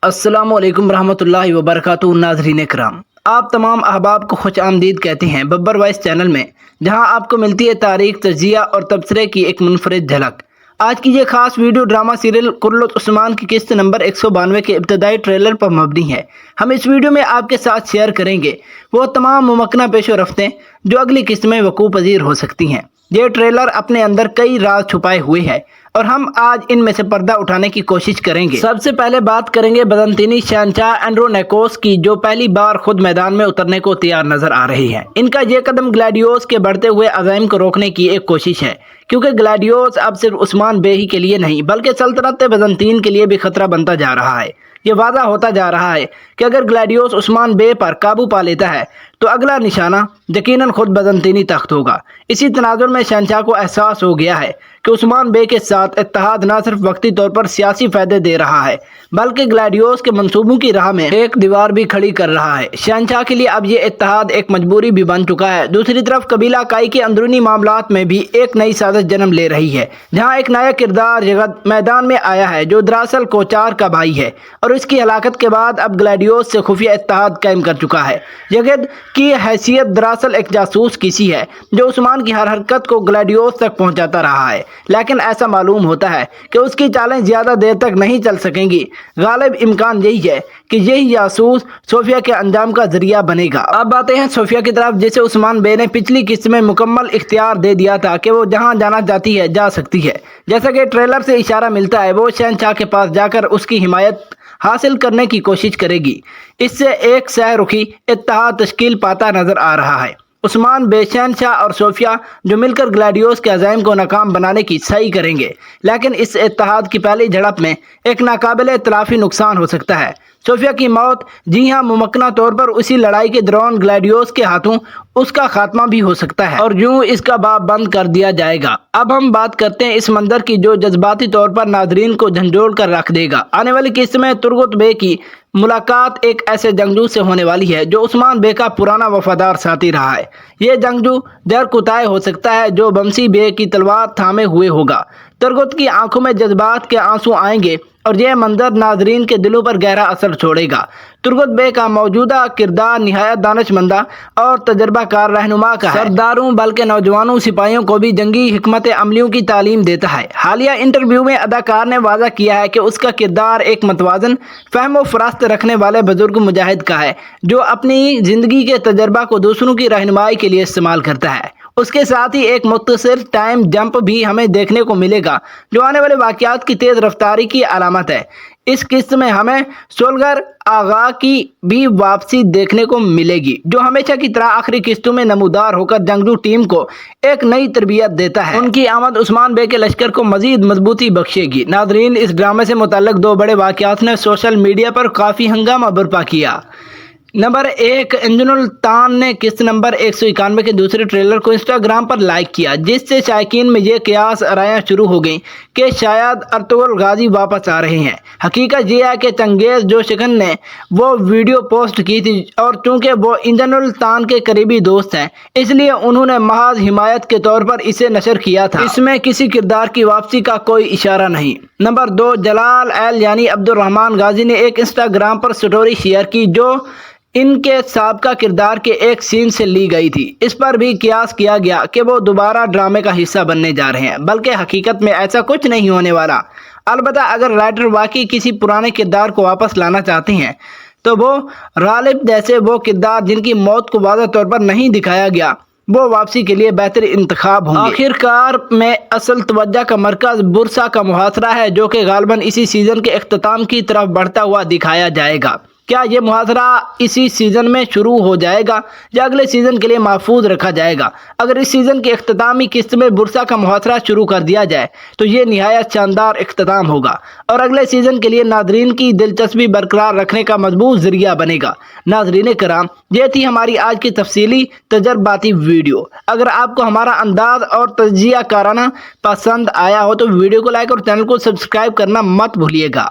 अस्सलाम वालेकुम रहमतुल्लाहि व बरकातुहू। नाज़रीन कराम, आप तमाम अहबाब को खुश आमदीद कहते हैं बब्बर वॉइस चैनल में, जहां आपको मिलती है तारीख, तजिया और तबसरे की एक मुनफरिद झलक। आज की ये खास video drama serial Qurratul Usman की किस्त नंबर 192 के इब्तदाई ट्रेलर पर मबनी है। हम इस वीडियो में आपके साथ शेयर करेंगे वो तमाम मुमक्किना पेशो रफ्तें जो अगली किस्त में वकूअ पजीर हो सकती हैं। ये ट्रेलर अपने अंदर कई राज छुपाए हुए है और हम आज इनमें से पर्दा उठाने की कोशिश करेंगे। सबसे पहले बात करेंगे बदनतीनी शहंशाह एंड्रोनिकोस की, जो पहली बार खुद मैदान में उतरने को तैयार नजर आ रही है। इनका ये कदम ग्लैडियोस के बढ़ते हुए अज़ाइम को रोकने की एक कोशिश है, क्योंकि ग्लैडियोस अब सिर्फ उस्मान बे ही के लिए नहीं बल्कि सल्तनत बदनतीन के लिए भी खतरा बनता जा रहा है। ये वादा होता जा रहा है कि अगर ग्लैडियोस उस्मान बे पर काबू पा लेता है तो अगला निशाना यकीनन खुद बदनतीनी तख्त होगा। इसी तनाजुर में शहंशाह को एहसास हो गया है कि उस्मान बे के साथ इत्तेहाद न सिर्फ वक्ती तौर पर सियासी फायदे दे रहा है बल्कि ग्लैडियोस के मंसूबों की राह में एक दीवार भी खड़ी कर रहा है। शहंशाह के लिए अब ये इत्तेहाद एक मजबूरी भी बन चुका है। दूसरी तरफ कबीला काई के अंदरूनी मामलात में भी एक नई साजिश जन्म ले रही है, जहाँ एक नया किरदार जगत मैदान में आया है जो दरअसल कोचार का भाई है और इसकी हलाकत के बाद अब ग्लैडियोस से खुफिया इत्तेहाद कायम कर चुका है। यगद की हैसियत दरअसल एक जासूस किसी है जो उस्मान की हर हरकत को ग्लैडियोस तक पहुंचाता रहा है, लेकिन ऐसा मालूम होता है कि उसकी चालें ज्यादा देर तक नहीं चल सकेंगी। गालिब इम्कान यही है कि यही जासूस सोफिया के अंजाम का जरिया बनेगा। अब आते हैं सोफिया की तरफ, जिसे उस्मान बे ने पिछली किस्त में मुकम्मल इख्तियार दे दिया था कि वो जहां जाना चाहती है जा सकती है। जैसा कि ट्रेलर से इशारा मिलता है, वो शहंशाह के पास जाकर उसकी हिमायत हासिल करने की कोशिश करेगी। इससे एक सहरुखी इत्तेहाद तश्कील पाता नजर आ रहा है। उस्मान बे, शहंशाह और सोफिया जो मिलकर ग्लैडियोस के अज़ाइम को नाकाम बनाने की सही करेंगे, लेकिन इस इत्तेहाद की पहली झड़प में एक नाकाबिले तलाफी नुकसान हो सकता है। सोफिया की मौत, जी हाँ, मुमक्किना तौर पर उसी लड़ाई के दौरान ग्लैडियोस के हाथों उसका खात्मा भी हो सकता है और यूं इसका बाब बंद कर दिया जाएगा। अब हम बात करते हैं इस मंजर की जो जज्बाती तौर पर नाजरीन को झंझोड़ कर रख देगा। आने वाली किस्त में तुर्गुत बे की मुलाकात एक ऐसे जंगजू से होने वाली है जो उस्मान बे का पुराना वफादार साथी रहा है। ये जंगजू जर कुताए हो सकता है जो बमसी बे की तलवार थामे हुए होगा। तुर्गुत की आंखों में जज्बात के आंसू आएंगे और यह मंजर नाजरीन के दिलों पर गहरा असर छोड़ेगा। तुर्गुत बे का मौजूदा किरदार निहायत दानिशमंदा और तजर्बाकार रहनुमा का है। सरदारों बल्कि नौजवानों सिपाहियों को भी जंगी हिकमत अमलियों की तालीम देता है। हालिया इंटरव्यू में अदाकार ने वादा किया है कि उसका किरदार एक मतवाजन फहम फरास्त रखने वाले बुजुर्ग मुजाहिद का है जो अपनी जिंदगी के तजर्बा को दूसरों की रहनुमाई के लिए इस्तेमाल करता है। उसके साथ ही एक मुख्तसर टाइम जंप भी हमें देखने को मिलेगा जो आने वाले वाक़यात की तेज़ रफ्तारी की अलामत है। इस किस्त में हमें सोलगर आगा की भी वापसी देखने को मिलेगी, जो हमेशा की तरह आखिरी किस्तों में नमूदार होकर जंगजू टीम को एक नई तरबियत देता है। उनकी आमद उस्मान बे के लश्कर को मजीद मजबूती बख्शेगी। नाजरीन, इस ड्रामे से मुतल्लिक दो बड़े वाक़यात ने सोशल मीडिया पर काफ़ी हंगामा बर्पा किया। नंबर 1, इंजनुल तान ने किस्त नंबर 191 के दूसरे ट्रेलर को इंस्टाग्राम पर लाइक किया, जिससे शायकीन में ये कयास आरायां शुरू हो गई कि शायद अर्तुगरुल गाजी वापस आ रहे हैं। हकीकत यह है कि चंगेज जोशिकन ने वो वीडियो पोस्ट की थी और चूंकि वो इंजनुल तान के करीबी दोस्त हैं, इसलिए उन्होंने महज हिमायत के तौर पर इसे नशर किया था। इसमें किसी किरदार की वापसी का कोई इशारा नहीं। नंबर 2, जलाल एल यानी अब्दुर्रहमान गाजी ने एक इंस्टाग्राम पर स्टोरी शेयर की जो इनके साबका किरदार के एक सीन से ली गई थी। इस पर भी कियास किया गया कि वो दोबारा ड्रामे का हिस्सा बनने जा रहे हैं, बल्कि हकीकत में ऐसा कुछ नहीं होने वाला। अलबत्ता अगर राइटर वाकई किसी पुराने किरदार को वापस लाना चाहते हैं तो वो गालिब जैसे वो किरदार जिनकी मौत को वाज़ेह तौर पर नहीं दिखाया गया वो वापसी के लिए बेहतर इंतखाब होंगे। आखिरकार में असल तवज्जो का मरकज बुरसा का मुहासरा है, जो कि गालिबन इसी सीजन के इख्तिताम की तरफ बढ़ता हुआ दिखाया जाएगा। क्या ये मुहासरा इसी सीज़न में शुरू हो जाएगा या अगले सीज़न के लिए महफूज रखा जाएगा? अगर इस सीज़न की इख्तितामी किस्त में बुरसा का मुहासरा शुरू कर दिया जाए तो ये निहायत शानदार इख्तिताम होगा और अगले सीज़न के लिए नाजरीन की दिलचस्पी बरकरार रखने का मजबूत जरिया बनेगा। नाजरीन कराम, ये थी हमारी आज की तफसीली तजर्बाती वीडियो। अगर आपको हमारा अंदाज और तजिया काराना पसंद आया हो तो वीडियो को लाइक और चैनल को सब्सक्राइब करना मत भूलिएगा।